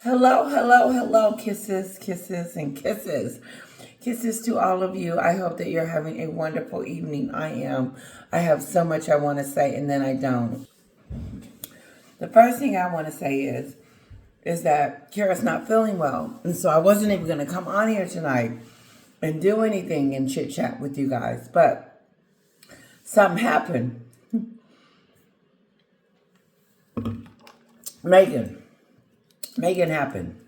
Hello, hello, hello, kisses, kisses, and kisses. Kisses to all of you. I hope that you're having a wonderful evening. I am. I have so much I want to say, and then I don't. The first thing I want to say is that Kara's not feeling well. And so I wasn't even going to come on here tonight and do anything and chit chat with you guys. But something happened. Meghan. Meghan happened.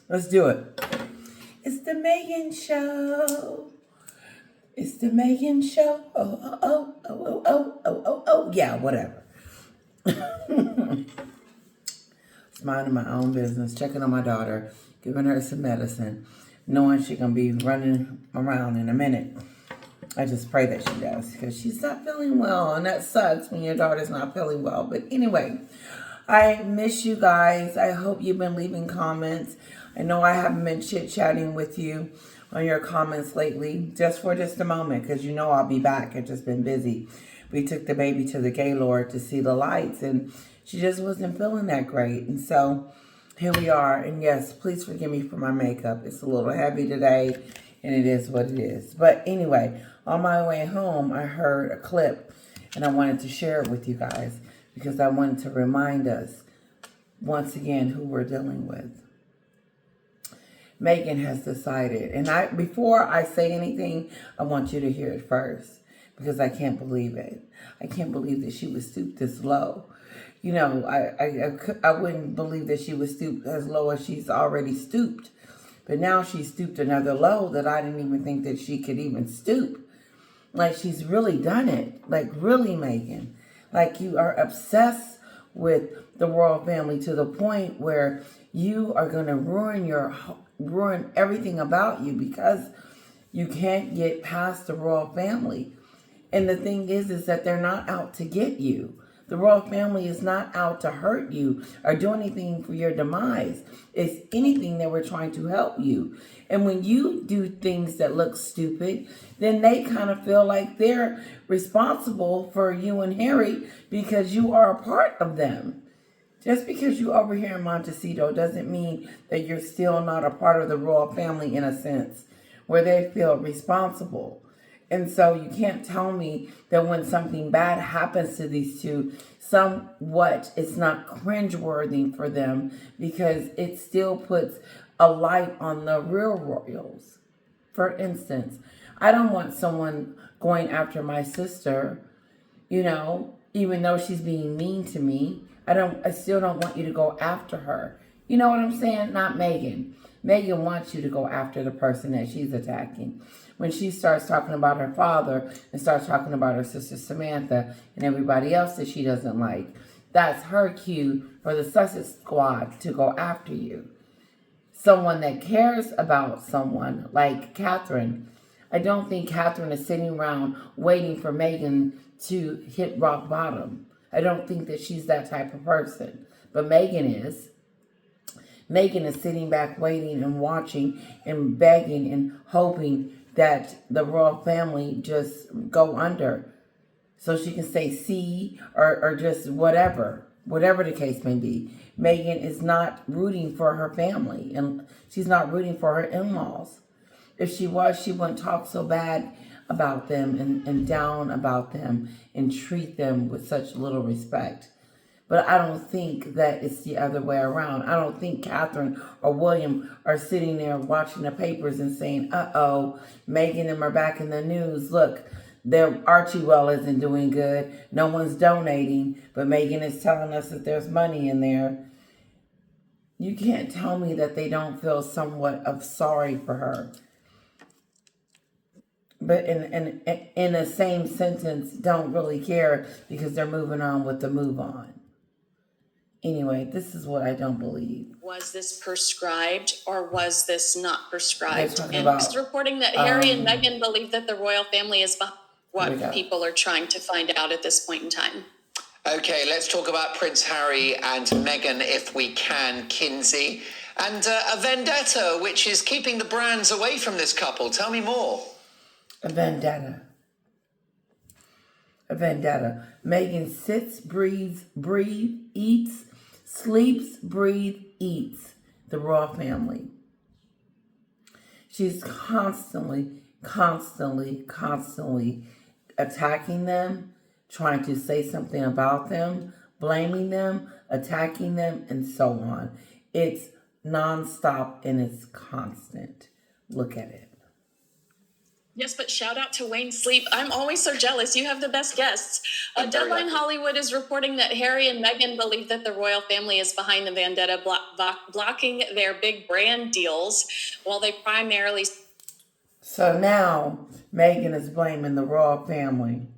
Let's do it. It's the Meghan Show. It's the Meghan Show. Oh, oh, oh, oh, oh, oh, oh, oh. Yeah, whatever. It's minding my own business, checking on my daughter, giving her some medicine, knowing she's going to be running around in a minute. I just pray that she does because she's not feeling well, and that sucks when your daughter's not feeling well. But anyway, I miss you guys. I hope you've been leaving comments. I know I haven't been chit-chatting with you on your comments lately, just for just a moment, because you know I'll be back. I've just been busy. We took the baby to the Gaylord to see the lights, and she just wasn't feeling that great. And so here we are. And yes, please forgive me for my makeup. It's a little heavy today, and it is what it is. But anyway, on my way home, I heard a clip, and I wanted to share it with you guys because I wanted to remind us once again who we're dealing with. Meghan has decided, and before I say anything, I want you to hear it first because I can't believe it. I can't believe that she would stoop this low. You know, I wouldn't believe that she would stoop as low as she's already stooped. But now she's stooped another low that I didn't even think that she could even stoop. Like, she's really done it. Like, really, Meghan. Like, you are obsessed with the royal family to the point where you are going to ruin everything about you because you can't get past the royal family. And the thing is that they're not out to get you. The royal family is not out to hurt you or do anything for your demise. It's anything that we're trying to help you. And when you do things that look stupid, then they kind of feel like they're responsible for you and Harry because you are a part of them. Just because you're over here in Montecito doesn't mean that you're still not a part of the royal family in a sense, where they feel responsible. And so you can't tell me that when something bad happens to these two, somewhat it's not cringeworthy for them because it still puts a light on the real royals. For instance, I don't want someone going after my sister, even though she's being mean to me. I still don't want you to go after her. You know what I'm saying? Not Meghan. Meghan wants you to go after the person that she's attacking. When she starts talking about her father and starts talking about her sister Samantha and everybody else that she doesn't like, that's her cue for the Sussex squad to go after you. Someone that cares about someone like Catherine. I don't think Catherine is sitting around waiting for Meghan to hit rock bottom. I don't think that she's that type of person. But Meghan is. Meghan is sitting back waiting and watching and begging and hoping that the royal family just go under so she can say see or just whatever the case may be. Meghan is not rooting for her family and she's not rooting for her in-laws. If she was, she wouldn't talk so bad about them and down about them and treat them with such little respect. But I don't think that it's the other way around. I don't think Catherine or William are sitting there watching the papers and saying, uh-oh, Meghan and them are back in the news. Look, their Archie well isn't doing good. No one's donating, but Meghan is telling us that there's money in there. You can't tell me that they don't feel somewhat of sorry for her. But in the same sentence, don't really care because they're moving on with the move on. Anyway, this is what I don't believe. Was this prescribed or was this not prescribed? And about, it's reporting that Harry and Meghan believe that the royal family is behind what people are trying to find out at this point in time. Okay, let's talk about Prince Harry and Meghan if we can, Kinsey. And a vendetta, which is keeping the brands away from this couple. Tell me more. A vendetta. A vendetta. Meghan sits, breathes, eats, sleeps, breathes, eats. the royal family. She's constantly attacking them, trying to say something about them, blaming them, attacking them, and so on. It's nonstop and it's constant. Look at it. Yes, but shout out to Wayne Sleep. I'm always so jealous. You have the best guests. Deadline Hollywood is reporting that Harry and Meghan believe that the royal family is behind the vendetta, blocking their big brand deals while they primarily... So now Meghan is blaming the royal family.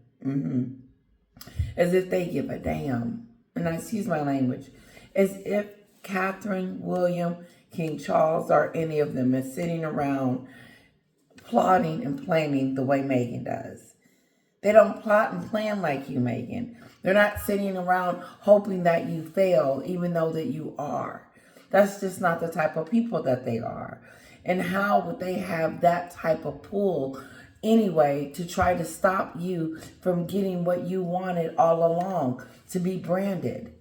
As if they give a damn. And excuse my language. As if Catherine, William, King Charles, or any of them is sitting around plotting and planning the way Meghan does. They don't plot and plan like you, Meghan. They're not sitting around hoping that you fail, even though that you are. That's just not the type of people that they are. And how would they have that type of pull anyway to try to stop you from getting what you wanted all along, to be branded?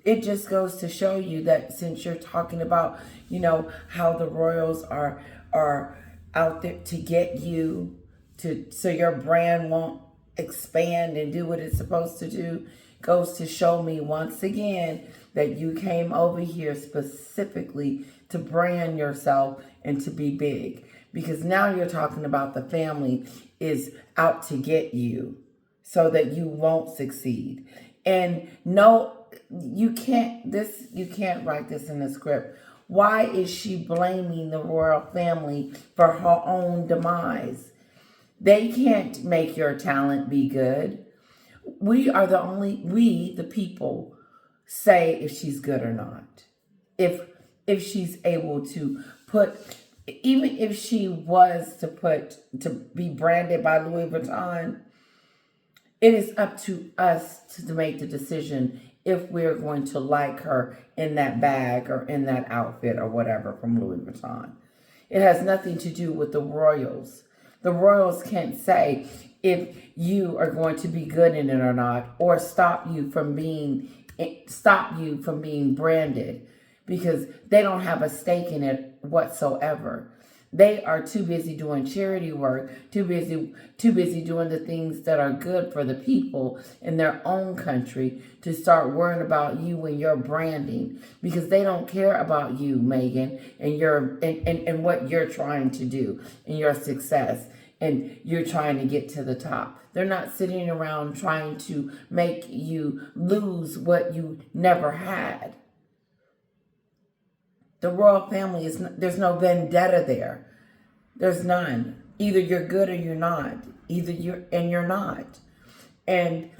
It just goes to show you that since you're talking about, how the royals are out there to get you so your brand won't expand and do what it's supposed to do, goes to show me once again that you came over here specifically to brand yourself and to be big. Because now you're talking about the family is out to get you so that you won't succeed. And no, you can't write this in the script. Why is she blaming the royal family for her own demise? They can't make your talent be good. We, the people, say if she's good or not. If she's able to even if she was to be branded by Louis Vuitton, it is up to us to make the decision if we're going to like her in that bag or in that outfit or whatever from Louis Vuitton. It has nothing to do with the royals. The royals can't say if you are going to be good in it or not, or stop you from being branded, because they don't have a stake in it whatsoever. They are too busy doing charity work, too busy doing the things that are good for the people in their own country to start worrying about you and your branding, because they don't care about you, Meghan, and what you're trying to do and your success, and you're trying to get to the top. They're not sitting around trying to make you lose what you never had. The royal family there's no vendetta there. There's none. Either you're good or you're not. You're not. And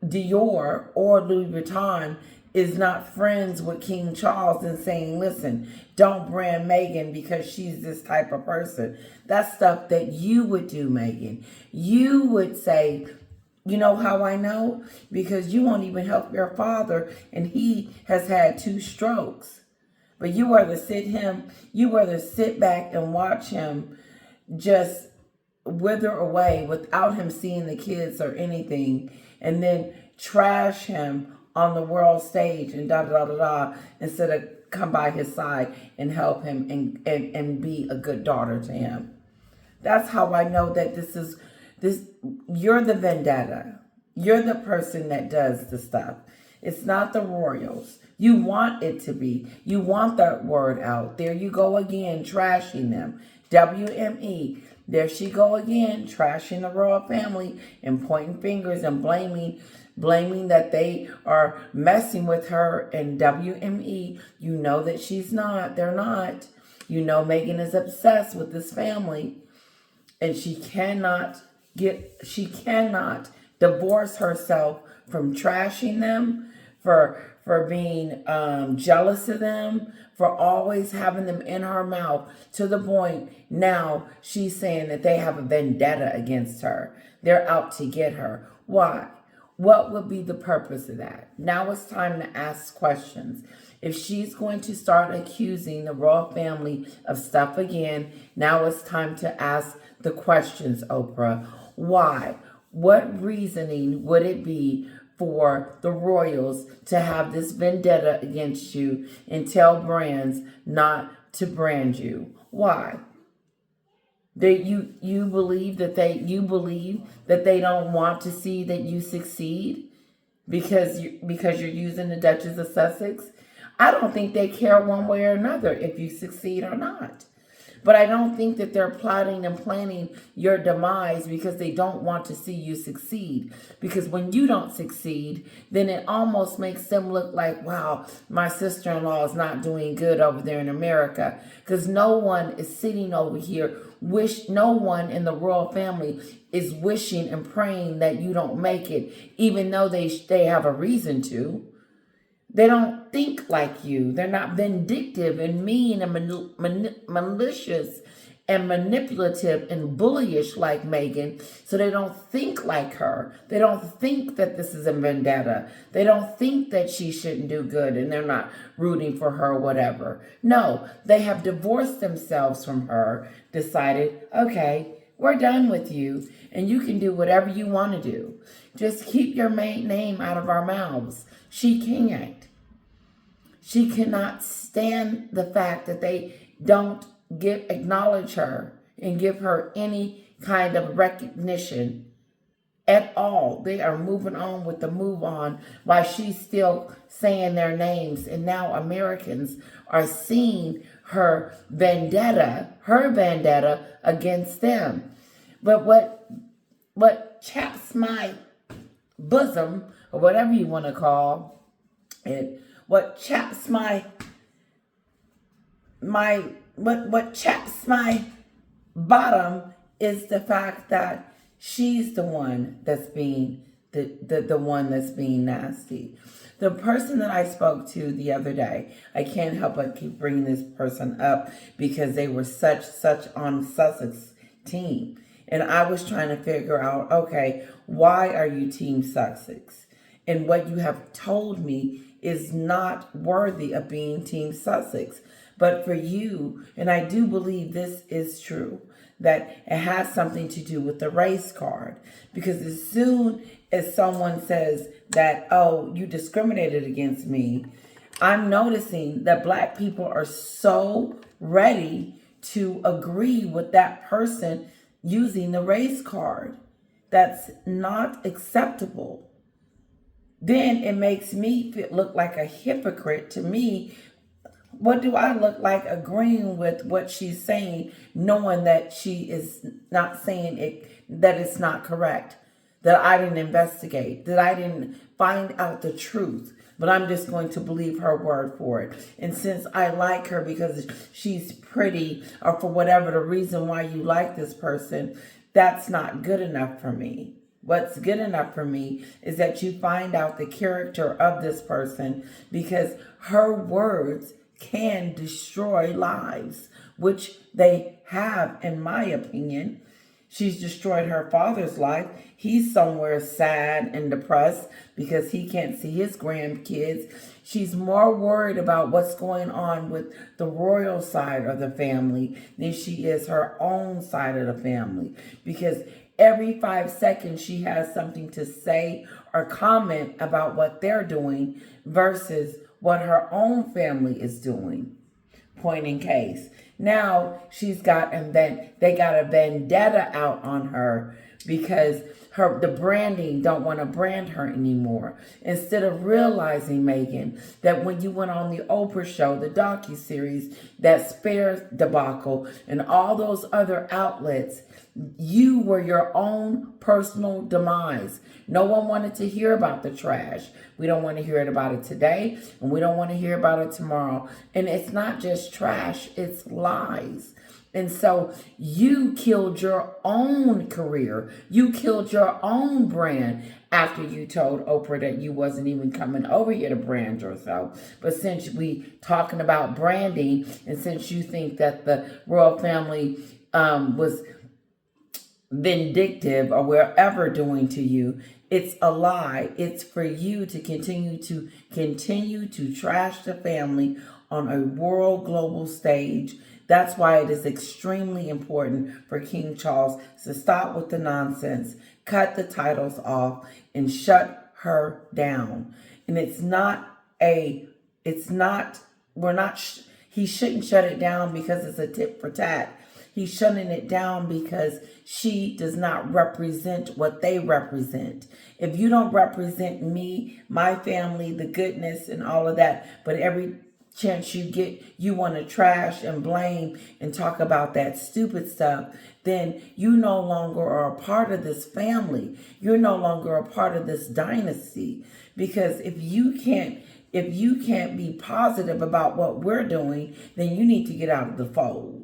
Dior or Louis Vuitton is not friends with King Charles and saying, listen, don't brand Meghan because she's this type of person. That's stuff that you would do, Meghan. You would say, you know how I know? Because you won't even help your father, and he has had 2 strokes. But you rather sit back and watch him just wither away without him seeing the kids or anything, and then trash him on the world stage and instead of come by his side and help him and be a good daughter to him. That's how I know that you're the vendetta. You're the person that does the stuff. It's not the royals. You want it to be. You want that word out. There you go again, trashing them. WME. There she go again, trashing the royal family and pointing fingers and blaming that they are messing with her. And WME, you know that she's not. They're not. You know Meghan is obsessed with this family. And she cannot divorce herself from trashing them, for being jealous of them, for always having them in her mouth, to the point now she's saying that they have a vendetta against her. They're out to get her. Why? What would be the purpose of that? Now it's time to ask questions. If she's going to start accusing the royal family of stuff again, now it's time to ask the questions, Oprah. Why? What reasoning would it be for the royals to have this vendetta against you and tell brands not to brand you. Why? You believe that they don't want to see that you succeed because you're using the Duchess of Sussex? I don't think they care one way or another if you succeed or not. But I don't think that they're plotting and planning your demise because they don't want to see you succeed. Because when you don't succeed, then it almost makes them look like, wow, my sister-in-law is not doing good over there in America. Because no one is sitting over here, no one in the royal family is wishing and praying that you don't make it, even though they have a reason to. They don't think like you. They're not vindictive and mean and malicious and manipulative and bullyish like Meghan. So they don't think like her. They don't think that this is a vendetta. They don't think that she shouldn't do good and they're not rooting for her or whatever. No, they have divorced themselves from her, decided, okay, we're done with you and you can do whatever you want to do. Just keep your name out of our mouths. She can't. She cannot stand the fact that they don't acknowledge her and give her any kind of recognition at all. They are moving on with the move on while she's still saying their names. And now Americans are seeing her vendetta against them. But what chaps my bosom, or whatever you want to call it, what chaps my bottom is the fact that she's the one that's being the one that's being nasty. The person that I spoke to the other day, I can't help but keep bringing this person up because they were such on Sussex team. And I was trying to figure out, okay, why are you Team Sussex? And what you have told me is not worthy of being Team Sussex. But for you, and I do believe this is true, that it has something to do with the race card. Because as soon as someone says that, oh, you discriminated against me, I'm noticing that Black people are so ready to agree with that person using the race card. That's not acceptable. Then it makes me look like a hypocrite. To me, what do I look like agreeing with what she's saying, knowing that she is not saying it, that it's not correct, that I didn't investigate, that I didn't find out the truth, but I'm just going to believe her word for it. And since I like her because she's pretty, or for whatever the reason why you like this person, that's not good enough for me. What's good enough for me is that you find out the character of this person, because her words can destroy lives, which they have, in my opinion. She's destroyed her father's life. He's somewhere sad and depressed because he can't see his grandkids. She's more worried about what's going on with the royal side of the family than she is her own side of the family, because every 5 seconds she has something to say or comment about what they're doing versus what her own family is doing. Point in case. Now they got a vendetta out on her because the branding don't want to brand her anymore. Instead of realizing, Meghan, that when you went on the Oprah show, the docuseries, that Spare debacle, and all those other outlets, you were your own personal demise. No one wanted to hear about the trash. We don't want to hear about it today, and we don't want to hear about it tomorrow. And it's not just trash, it's lies. And so you killed your own career. You killed your own brand after you told Oprah that you wasn't even coming over here to brand yourself. But since we talking about branding, and since you think that the royal family was vindictive or whatever doing to you, it's a lie. It's for you to continue to trash the family on a world global stage. That's why it is extremely important for King Charles to stop with the nonsense, cut the titles off, and shut her down. And he shouldn't shut it down because it's a tit for tat. He's shutting it down because she does not represent what they represent. If you don't represent me, my family, the goodness and all of that, but every chance you get, you want to trash and blame and talk about that stupid stuff, then you no longer are a part of this family. You're no longer a part of this dynasty. Because if you can't be positive about what we're doing, then you need to get out of the fold.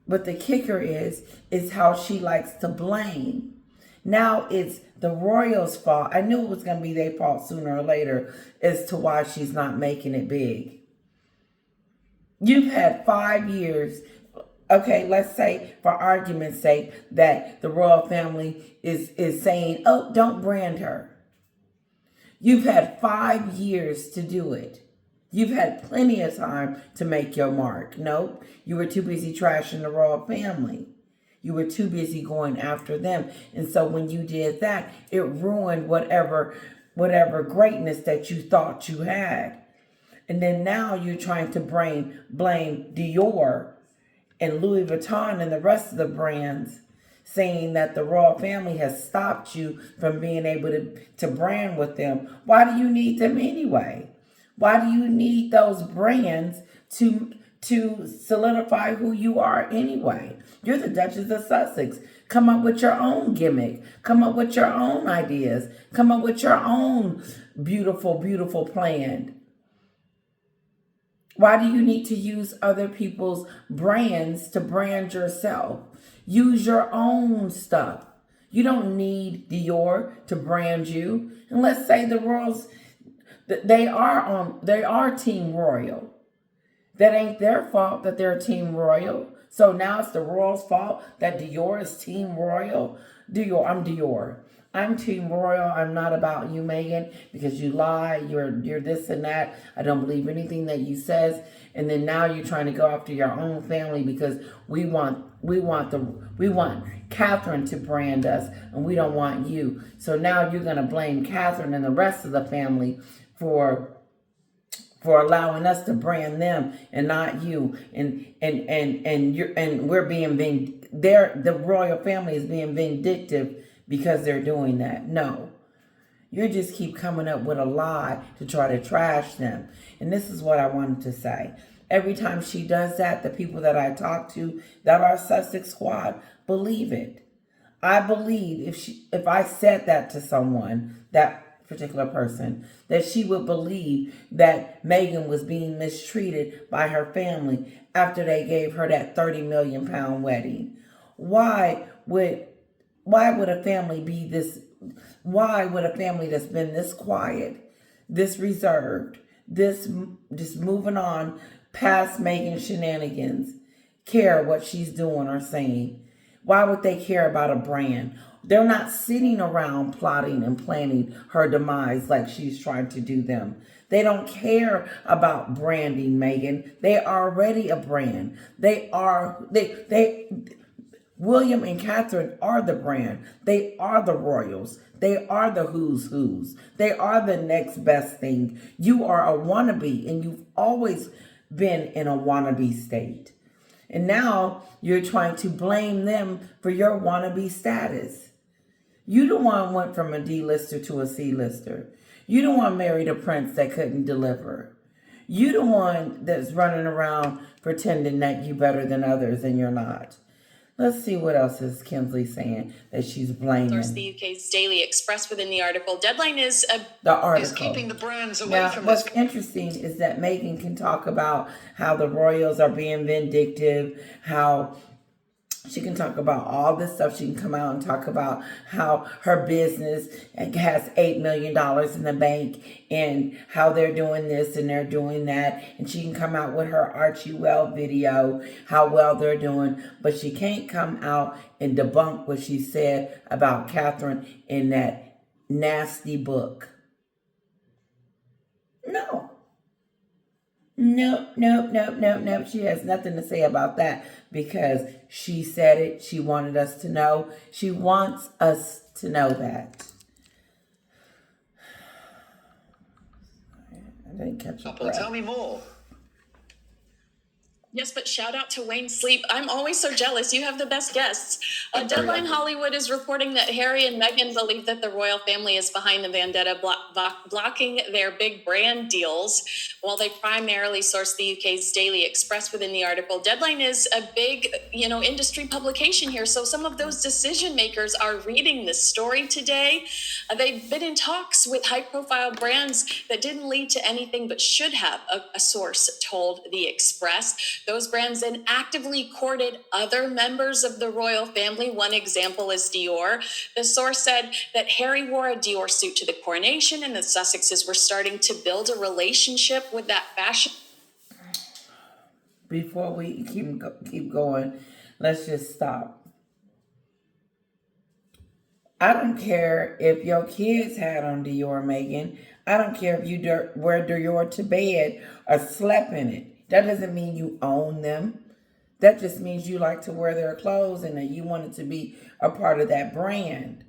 But the kicker is how she likes to blame. Now it's the royals' fault. I knew it was going to be their fault sooner or later as to why she's not making it big. You've had 5 years. Okay, let's say, for argument's sake, that the royal family is saying, oh, don't brand her. You've had 5 years to do it. You've had plenty of time to make your mark. Nope, you were too busy trashing the royal family. You were too busy going after them. And so when you did that, it ruined whatever greatness that you thought you had. And then now you're trying to blame Dior and Louis Vuitton and the rest of the brands, saying that the royal family has stopped you from being able to brand with them. Why do you need them anyway? Why do you need those brands to solidify who you are anyway? You're the Duchess of Sussex. Come up with your own gimmick. Come up with your own ideas. Come up with your own beautiful, beautiful plan. Why do you need to use other people's brands to brand yourself? Use your own stuff. You don't need Dior to brand you. And let's say the royals, they are Team Royal. That ain't their fault that they're Team Royal. So now it's the royals' fault that Dior is Team Royal. I'm Dior. I'm Team Royal. I'm not about you, Meghan, because you lie. You're this and that. I don't believe anything that you says. And then now you're trying to go after your own family because we want Catherine to brand us, and we don't want you. So now you're gonna blame Catherine and the rest of the family for allowing us to brand them and not you. And we're being the royal family is being vindictive because they're doing that. No. You just keep coming up with a lie to try to trash them. And this is what I wanted to say. Every time she does that, the people that I talk to that are Sussex Squad believe it. I believe if I said that to someone, that particular person, that she would believe that Meghan was being mistreated by her family after they gave her that £30 million wedding. Why would a family be this? Why would a family that's been this quiet, this reserved, this just moving on past Meghan shenanigans, care what she's doing or saying? Why would they care about a brand? They're not sitting around plotting and planning her demise like she's trying to do them. They don't care about branding Meghan. They are already a brand. William and Catherine are the brand. They are the royals. They are the who's who's. They are the next best thing. You are a wannabe, and you've always been in a wannabe state. And now you're trying to blame them for your wannabe status. You the one went from a D-lister to a C-lister. You the one married a prince that couldn't deliver. You the one that's running around pretending that you better than others and you're not. Let's see what else is Kinsley saying that she's blaming. Source the UK's Daily Express within the article. Deadline is the article. Is keeping the brands away Now, from what's this. interesting is that Meghan can talk about how the royals are being vindictive, how she can talk about all this stuff. She can come out and talk about how her business has $8 million in the bank and how they're doing this and they're doing that. And she can come out with her Archie Well video, how well they're doing. But she can't come out and debunk what she said about Catherine in that nasty book. No. Nope. She has nothing to say about that because she said it. She wanted us to know. She wants us to know that. I didn't catch your breath. Tell me more. Yes, but shout out to Wayne Sleep. I'm always so jealous. You have the best guests. Deadline Hollywood is reporting that Harry and Meghan believe that the royal family is behind the vendetta, blocking their big brand deals, while they primarily source the UK's Daily Express within the article. Deadline is a big, industry publication here, so some of those decision makers are reading this story today. They've been in talks with high-profile brands that didn't lead to anything but should have, a source told the Express. Those brands then actively courted other members of the royal family. One example is Dior. The source said that Harry wore a Dior suit to the coronation and the Sussexes were starting to build a relationship with that fashion. Before we keep going, let's just stop. I don't care if your kids had on Dior, Meghan. I don't care if you wear Dior to bed or slept in it. That doesn't mean you own them. That just means you like to wear their clothes and that you wanted to be a part of that brand.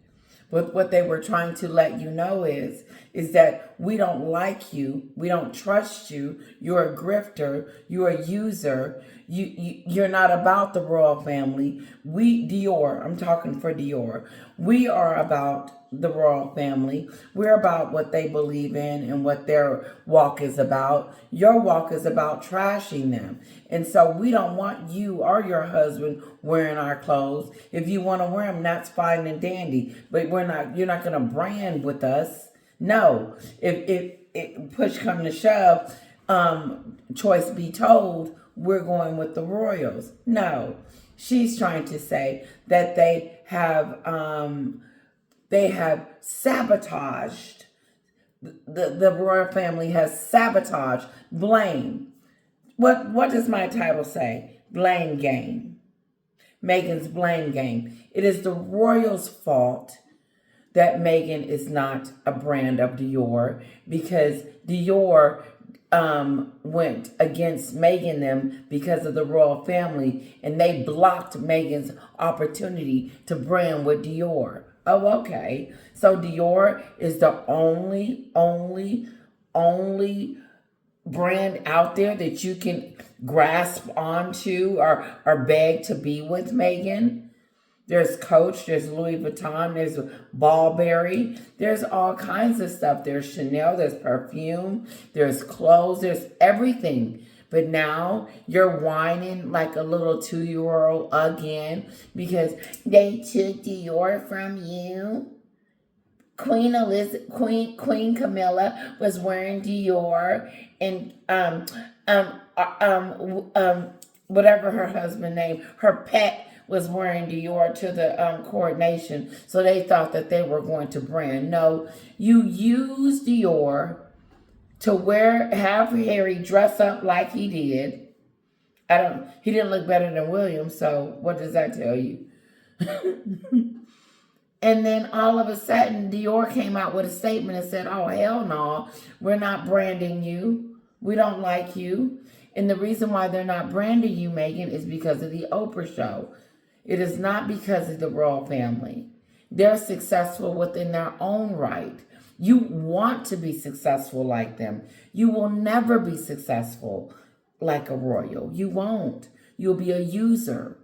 But what they were trying to let you know is that we don't like you. We don't trust you. You're a grifter. You're a user. You're not about the royal family. Dior, I'm talking for Dior. We are about the royal family. We're about what they believe in and what their walk is about. Your walk is about trashing them. And so we don't want you or your husband wearing our clothes. If you want to wear them, that's fine and dandy. But you're not going to brand with us. No. If push come to shove, choice be told, we're going with the royals. No. She's trying to say that they have sabotaged, the royal family has sabotaged, blame. What does my title say? Blame game. Meghan's blame game. It is the royals' fault that Meghan is not a brand of Dior because Dior went against Meghan them because of the royal family and they blocked Meghan's opportunity to brand with Dior. Oh, okay. So Dior is the only brand out there that you can grasp onto or beg to be with, Meghan. There's Coach, there's Louis Vuitton, there's Burberry, there's all kinds of stuff. There's Chanel, there's perfume, there's clothes, there's everything. But now you're whining like a little 2-year-old again because they took Dior from you. Queen Camilla was wearing Dior, and whatever her husband name, her pet was wearing Dior to the coronation, so they thought that they were going to brand. No, you used Dior to have Harry dress up like he did. He didn't look better than William, so what does that tell you? And then all of a sudden, Dior came out with a statement and said, oh, hell no, we're not branding you. We don't like you. And the reason why they're not branding you, Meghan, is because of the Oprah show. It is not because of the royal family. They're successful within their own right. You want to be successful like them. You will never be successful like a royal. You won't. You'll be a user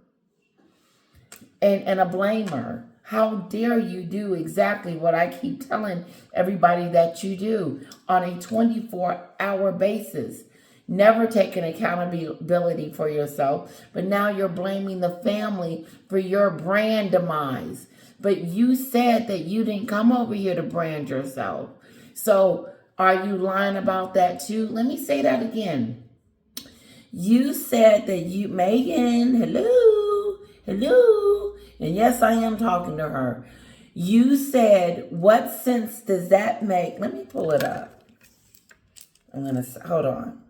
and a blamer. How dare you do exactly what I keep telling everybody that you do on a 24-hour basis. Never taking accountability for yourself, but now you're blaming the family for your brand demise. But you said that you didn't come over here to brand yourself. So are you lying about that too? Let me say that again. You said that Meghan, hello, and yes, I am talking to her. You said, what sense does that make? Let me pull it up. Hold on.